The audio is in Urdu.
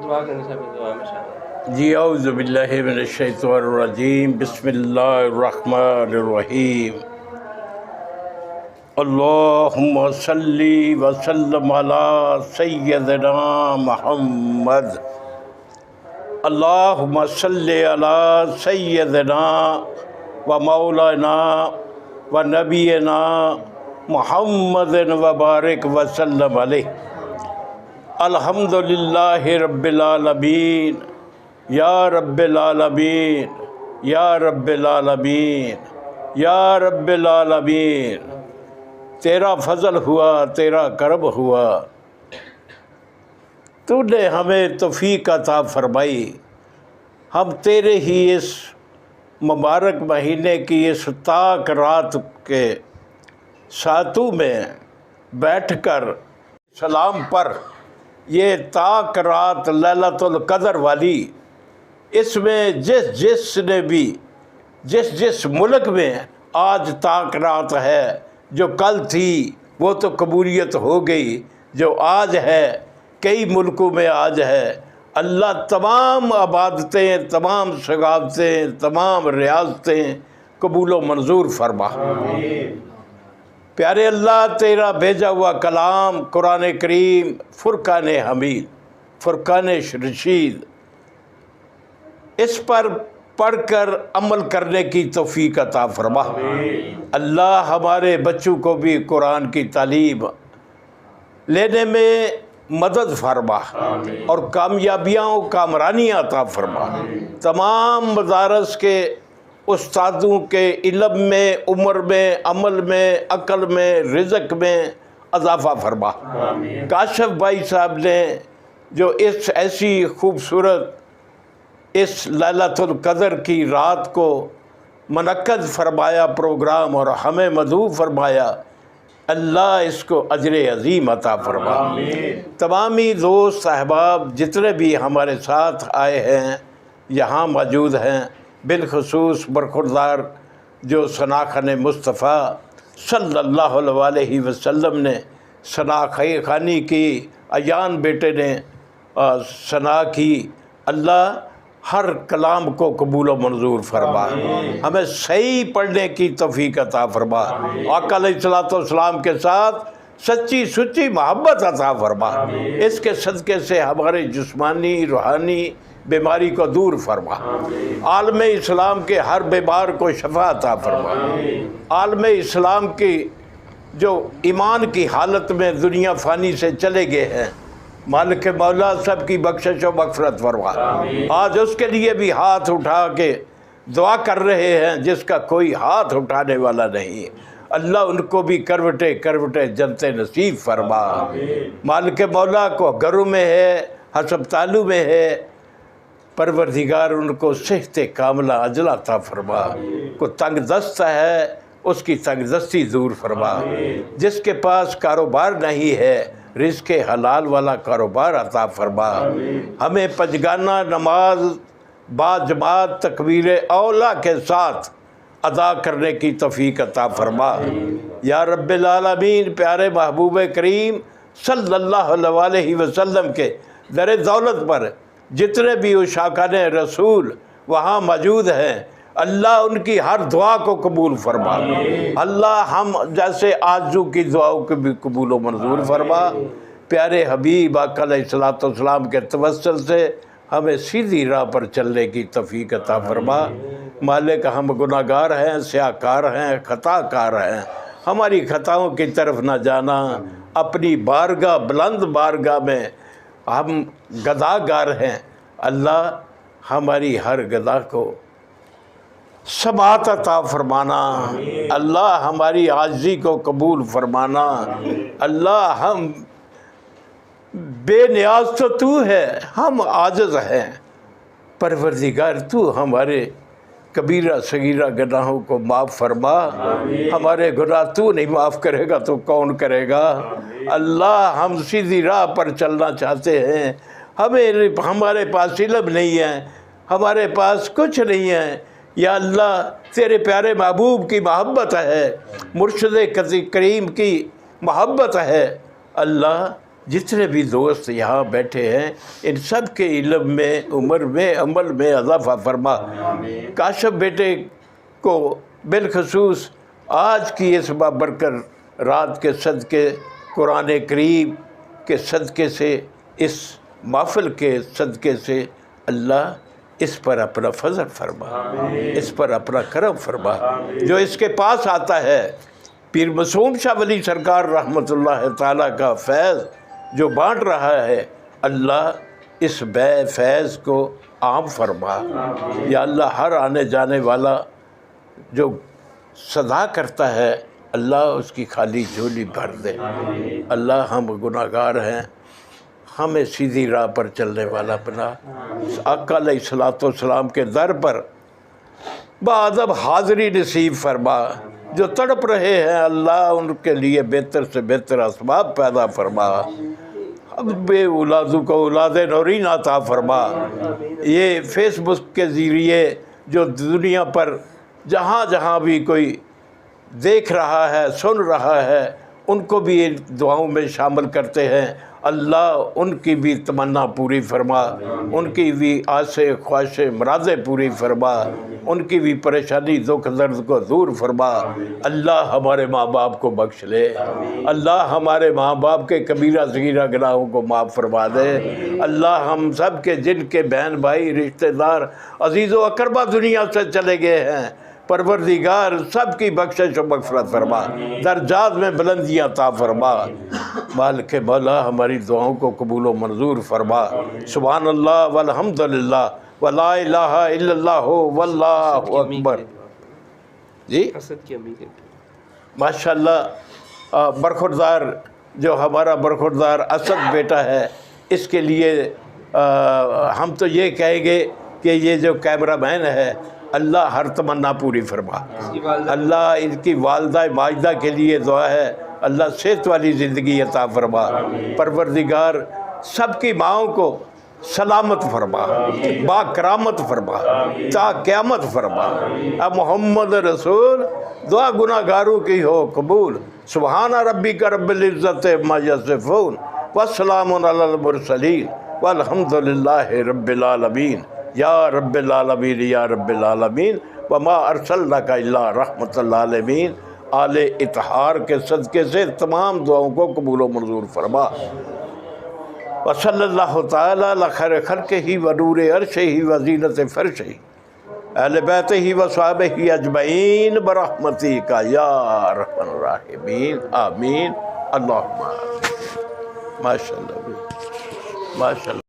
دعا کرنے سے دعا میں شامل۔ جی اعوذ باللہ من الشیطان الرجیم، بسم اللہ الرحمن الرحیم۔ اللہم صلی وسلم علی سیدنا محمد۔ اللہم صلی علی سیدنا و مولانا و نبینا محمد وبارک وسلم علیہ۔ الحمدللہ رب العالمین، یا رب العالمین، یا رب العالمین، یا رب العالمین۔ تیرا فضل ہوا، تیرا کرم ہوا، تو نے ہمیں توفیق عطا فرمائی، ہم تیرے ہی اس مبارک مہینے کی اس تاک رات کے ساتوں میں بیٹھ کر سلام پر یہ تاک رات لیلۃ القدر والی، اس میں جس نے بھی جس ملک میں آج تاک رات ہے، جو کل تھی وہ تو قبولیت ہو گئی، جو آج ہے کئی ملکوں میں آج ہے، اللہ تمام عبادتیں، تمام ثقافتیں، تمام ریاستیں قبول و منظور فرما۔ پیارے اللہ، تیرا بھیجا ہوا کلام قرآن کریم فرقان حمید، فرقان رشید، اس پر پڑھ کر عمل کرنے کی توفیق عطا فرما۔ اللہ ہمارے بچوں کو بھی قرآن کی تعلیم لینے میں مدد فرما اور کامیابیاں و کامرانیاں عطا فرما۔ تمام مدارس کے استادوں کے علم میں، عمر میں، عمل میں، عقل میں، رزق میں اضافہ فرما۔ کاشف بھائی صاحب نے جو اس ایسی خوبصورت اس لیلۃ القدر کی رات کو منعقد فرمایا پروگرام اور ہمیں مدعو فرمایا، اللہ اس کو اجر عظیم عطا فرما۔ تمامی دوست احباب جتنے بھی ہمارے ساتھ آئے ہیں، یہاں موجود ہیں، بالخصوص برخوردار جو ثناخان مصطفیٰ صلی اللہ علیہ وسلم نے ثنا خیر خانی کی، ایان بیٹے نے ثنا کی، اللہ ہر کلام کو قبول و منظور فرما، ہمیں صحیح پڑھنے کی توفیق عطا فرما، آقا علیہ الصلوۃ والسلام کے ساتھ سچی محبت عطا فرما، اس کے صدقے سے ہمارے جسمانی روحانی بیماری کو دور فرما، عالم اسلام کے ہر بیمار کو شفا عطا فرما، عالم اسلام کی جو ایمان کی حالت میں دنیا فانی سے چلے گئے ہیں، مالک مولا سب کی بخشش و مغفرت فرما۔ آج اس کے لیے بھی ہاتھ اٹھا کے دعا کر رہے ہیں جس کا کوئی ہاتھ اٹھانے والا نہیں، اللہ ان کو بھی کروٹے جنت نصیب فرما۔ مالک مولا کو گھروں میں ہے، ہسپتالوں میں ہے، پروردگار ان کو صحت کاملہ عاجلہ عطا فرما۔ کو تنگ دست ہے اس کی تنگ دستی دور فرما، جس کے پاس کاروبار نہیں ہے رزق حلال والا کاروبار عطا فرما، ہمیں پنجگانہ نماز با جماعت تکبیر اولا کے ساتھ ادا کرنے کی توفیق عطا فرما۔ یا رب العالمین، پیارے محبوب کریم صلی اللہ علیہ وسلم کے در دولت پر جتنے بھی عشاقان رسول وہاں موجود ہیں، اللہ ان کی ہر دعا کو قبول فرما، اللہ ہم جیسے آرزو کی دعاؤں کو بھی قبول و منظور فرما۔ پیارے حبیب آقا علیہ الصلوۃ والسلام کے توسل سے ہمیں سیدھی راہ پر چلنے کی توفیق عطا فرما۔ مالک، ہم گناہ گار ہیں، سیاہ کار ہیں، خطا کار ہیں، ہماری خطاؤں کی طرف نہ جانا، اپنی بارگاہ بلند بارگاہ میں ہم گداگار ہیں، اللہ ہماری ہر گدا کو سماعت عطا فرمانا، اللہ ہماری عاجزی کو قبول فرمانا، اللہ ہم بے نیاز تو ہے، ہم عاجز ہیں، پروردگار تو ہمارے کبیرہ صغیرہ گناہوں کو معاف فرما، ہمارے گناہ تو نہیں معاف کرے گا تو کون کرے گا؟ اللہ ہم سیدھی راہ پر چلنا چاہتے ہیں، ہمارے پاس علم نہیں ہے، ہمارے پاس کچھ نہیں ہے، یا اللہ تیرے پیارے محبوب کی محبت ہے، مرشد کریم کی محبت ہے، اللہ جتنے بھی دوست یہاں بیٹھے ہیں ان سب کے علم میں، عمر میں، عمل میں اضافہ فرما۔ کاشف بیٹے کو بالخصوص آج کی اس بابرکت رات کے صدقے، قرآن کریم کے صدقے سے، اس محفل کے صدقے سے اللہ اس پر اپنا فضل فرما، اس پر اپنا کرم فرما۔ جو اس کے پاس آتا ہے پیر معصوم شاہ ولی سرکار رحمۃ اللہ تعالیٰ کا فیض جو بانٹ رہا ہے، اللہ اس بے فیض کو عام فرما۔ یا اللہ ہر آنے جانے والا جو صدا کرتا ہے اللہ اس کی خالی جھولی بھر دے۔ اللہ ہم گناہ گار ہیں، ہمیں سیدھی راہ پر چلنے والا بنا۔ آقا علیہ الصلوۃ والسلام کے در پر بادب حاضری نصیب فرما۔ جو تڑپ رہے ہیں اللہ ان کے لیے بہتر سے بہتر اسباب پیدا فرما۔ اب بے اولادوں کو اولاد نورین عطا فرما۔ یہ فیس بک کے ذریعے جو دنیا پر جہاں جہاں بھی کوئی دیکھ رہا ہے، سن رہا ہے، ان کو بھی دعاؤں میں شامل کرتے ہیں۔ اللہ ان کی بھی تمنا پوری فرما، ان کی بھی آسے خواہشیں مرادیں پوری فرما، ان کی بھی پریشانی دکھ درد کو دور فرما۔ اللہ ہمارے ماں باپ کو بخش لے، اللہ ہمارے ماں باپ کے کبیرہ صغیرہ گناہوں کو معاف فرما دے۔ اللہ ہم سب کے جن کے بہن بھائی رشتہ دار عزیز و اقربا دنیا سے چلے گئے ہیں، پروردگار سب کی بخشش و مغفرت فرما، درجات میں بلندیاں عطا فرما۔ مالک مولا ہماری دعاؤں کو قبول و منظور فرما۔ سبحان اللہ والحمدللہ ولا الہ الا اللہ واللہ اکبر۔ جی ماشاءاللہ برخوردار جو ہمارا برخوردار اسد بیٹا ہے، اس کے لیے ہم تو یہ کہیں گے کہ یہ جو کیمرہ مین ہے اللہ ہر تمنا پوری فرما۔ اللہ ان کی والدہ ماجدہ کے لیے دعا ہے اللہ صحت والی زندگی عطا فرما۔ پروردگار سب کی ماؤں کو سلامت فرما، با کرامت فرما، تا قیامت فرما۔ اب محمد رسول دعا گناہ گاروں کی ہو قبول۔ سبحان ربک رب العزت عما یصفون والسلام علی المرسلین والحمد للہ رب العالمین۔ یا رب العالمین یا رب العالمین وما ارسلناک الا رحمۃ للعالمین۔ آل اطہار کے صدقے سے تمام دعاؤں کو قبول و منظور فرما۔ وصلی اللہ تعالی علی خیر خلقہ و نور عرشہ و زینت فرشہ اہل بیتہ و صحابہ اجمعین برحمتک یا ارحم الراحمین آمین۔ اللہم ماشاءاللہ ماشاءاللہ۔